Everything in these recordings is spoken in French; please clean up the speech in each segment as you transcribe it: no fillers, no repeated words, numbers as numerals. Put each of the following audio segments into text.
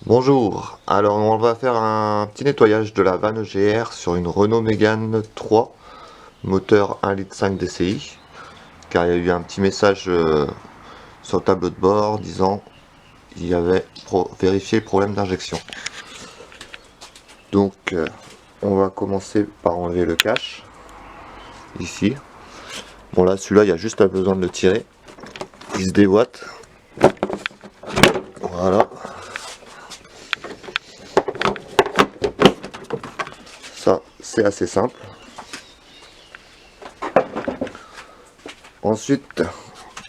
Bonjour, alors on va faire un petit nettoyage de la vanne GR sur une Renault Mégane 3, moteur 1,5 litre DCI, car il y a eu un petit message sur le tableau de bord disant qu'il y avait vérifié le problème d'injection. Donc on va commencer par enlever le cache, ici. Bon là celui-là il y a juste besoin de le tirer, il se déboîte, voilà. Ça c'est assez simple. Ensuite,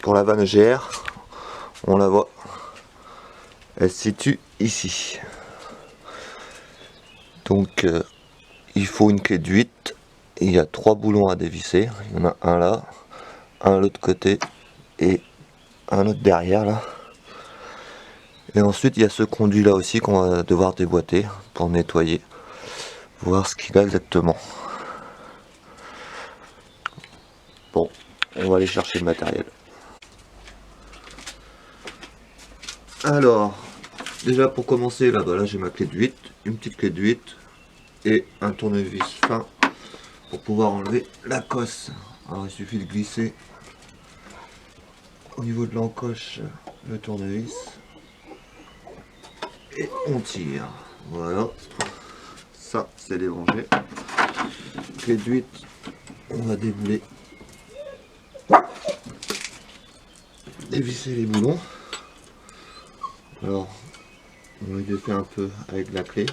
pour la vanne GR, on la voit, elle se situe ici. Donc il faut une clé de 8. Il y a 3 boulons à dévisser. Il y en a un là, un à l'autre côté et un autre derrière là. Et ensuite il y a ce conduit là aussi qu'on va devoir déboîter pour nettoyer, voir ce qu'il a exactement. Bon, on va aller chercher le matériel. Alors, déjà pour commencer, là, j'ai ma clé de 8, une petite clé de 8 et un tournevis fin pour pouvoir enlever la cosse. Alors il suffit de glisser au niveau de l'encoche le tournevis et on tire. Voilà, ça c'est débranché. Clé de 8, on va débouler, dévisser les boulons. Alors on va défaire un peu avec la clé.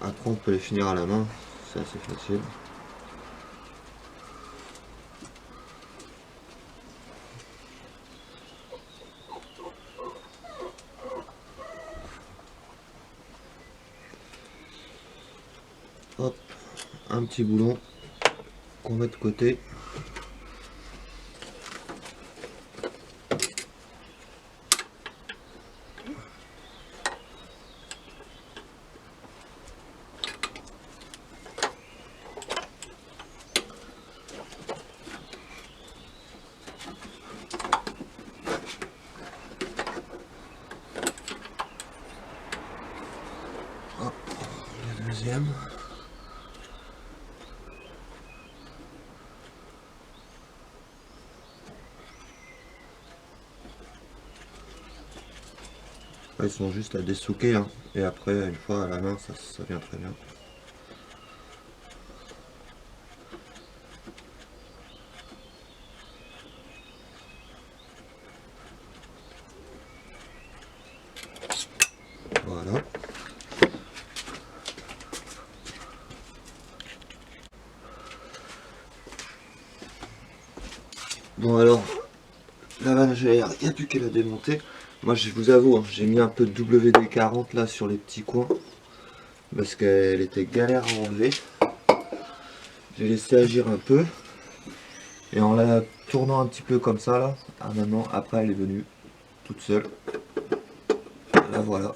Après on peut les finir à la main, c'est assez facile. Hop, un petit boulon qu'on met de côté. Hop, le deuxième. Ils sont juste à dessouquer, hein. Et après une fois à la main ça vient très bien. Voilà. Bon alors, la vanne GR, il n'y a plus qu'à la démonter. Moi je vous avoue, hein, j'ai mis un peu de WD-40 là sur les petits coins. Parce qu'elle était galère à enlever. J'ai laissé agir un peu. Et en la tournant un petit peu comme ça là, maintenant après elle est venue toute seule. Là voilà.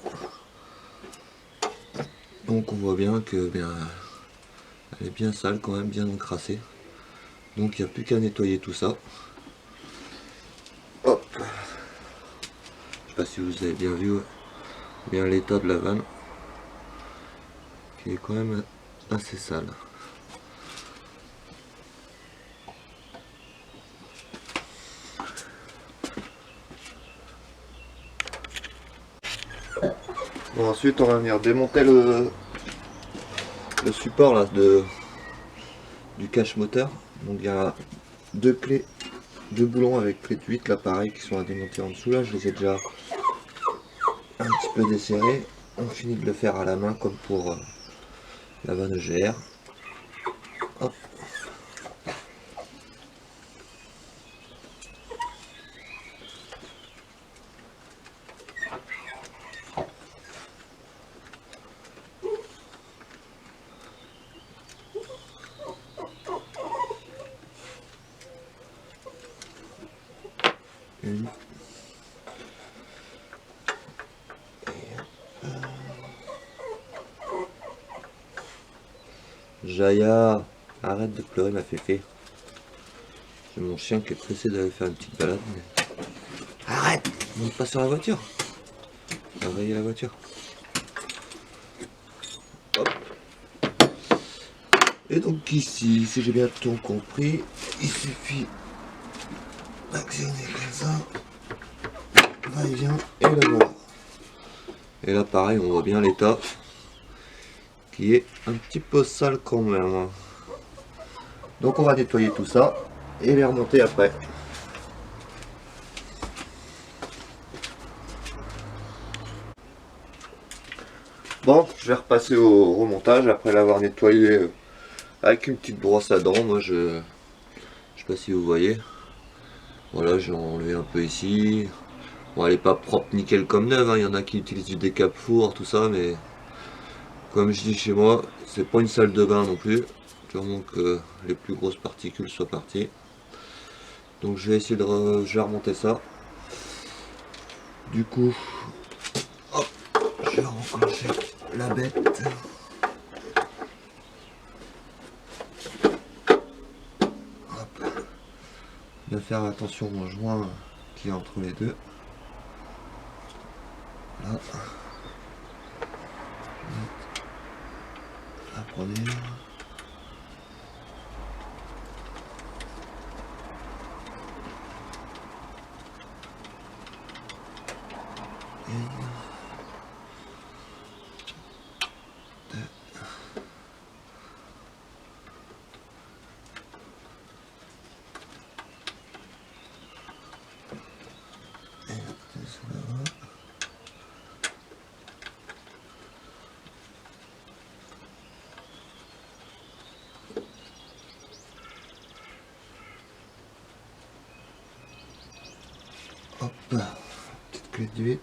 Donc on voit bien que elle est bien sale quand même, bien encrassée. Donc il n'y a plus qu'à nettoyer tout ça. Hop. Je sais pas si vous avez bien vu bien l'état de la vanne. Qui est quand même assez sale. Bon, ensuite on va venir démonter le support là du cache moteur. Donc il y a deux clés, deux boulons avec clé de 8 là pareil qui sont à démonter en dessous là. Je les ai déjà un petit peu desserrés. On finit de le faire à la main comme pour la vanne GR. Hop. Une. Jaya, arrête de pleurer ma féfé. C'est mon chien qui est pressé d'aller faire une petite balade. Mais... Arrête! Monte pas sur la voiture. On va rayer la voiture. Hop. Et donc ici, si j'ai bien tout compris, il suffit d'actionner comme ça. Va-et-vient et la voilà. Et là pareil, on voit bien l'état qui est un petit peu sale quand même. Donc on va nettoyer tout ça et les remonter après. Bon, je vais repasser au remontage après l'avoir nettoyé avec une petite brosse à dents. Moi je sais pas si vous voyez. Voilà, j'ai enlevé un peu ici. Bon, elle est pas propre nickel comme neuve, hein. Il y en a qui utilisent du décap-four, tout ça, mais comme je dis chez moi, c'est pas une salle de bain non plus. Sûrement que les plus grosses particules soient parties. Donc je vais essayer je vais remonter ça. Du coup, hop, je vais enclencher la bête. Hop. Bien faire attention au joint qui est entre les deux. Là. La première. Hop, petite clé de 8.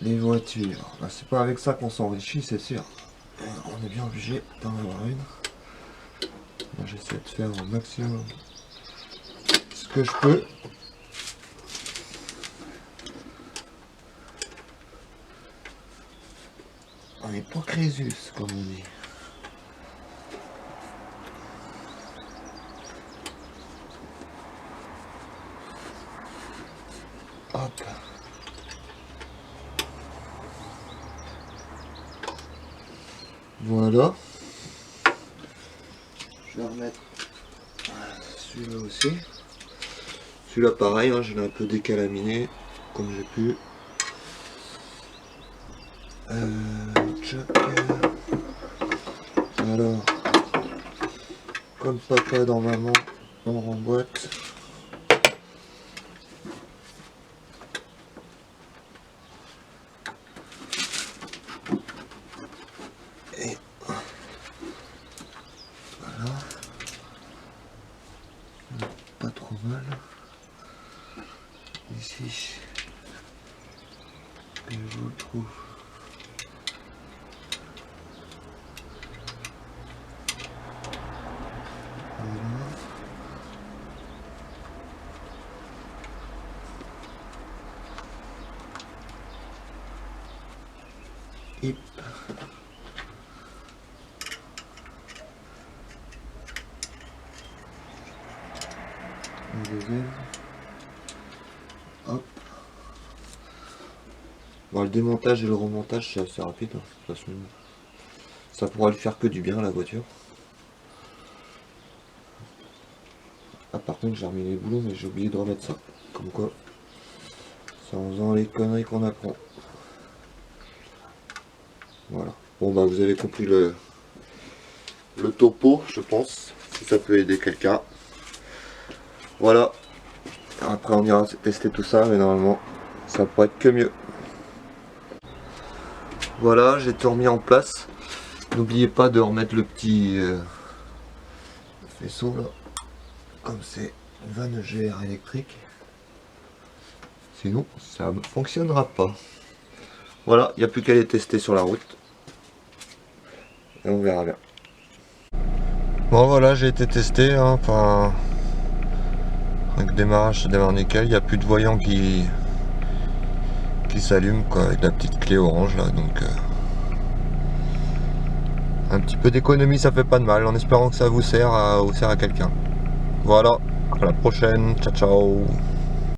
Les voitures, bah, c'est pas avec ça qu'on s'enrichit, c'est sûr. On est bien obligé d'en avoir une. Moi j'essaie de faire au maximum ce que je peux. On n'est pas Crésus, comme on dit. Hop. Voilà. Je vais remettre celui-là aussi. Celui-là pareil, hein, je l'ai un peu décalaminé comme j'ai pu. Alors, comme papa dans maman, on remboîte. Et voilà. Pas trop mal. Ici, je vous le trouve. Voilà. Hip. Un deuxième. Hop. Bon, le démontage et le remontage c'est assez rapide, hein. De toute façon, ça pourra lui faire que du bien la voiture. Ah par contre j'ai remis les boulons mais j'ai oublié de remettre ça. Comme quoi, c'est en faisant les conneries qu'on apprend. Voilà. Bon bah vous avez compris le topo, je pense, si ça peut aider quelqu'un. Voilà. Après on ira tester tout ça, mais normalement ça pourrait être que mieux. Voilà, j'ai tout remis en place. N'oubliez pas de remettre le petit faisceau là. comme c'est une vanne GR électrique. Sinon, ça ne fonctionnera pas. Voilà, il n'y a plus qu'à les tester sur la route. Et on verra bien. Bon voilà, j'ai été testé, hein, enfin, avec le démarrage, ça démarre nickel. Il n'y a plus de voyant qui s'allume, quoi, avec la petite clé orange là, donc un petit peu d'économie, ça fait pas de mal, en espérant que ça vous sert à quelqu'un. Voilà, à la prochaine, ciao ciao.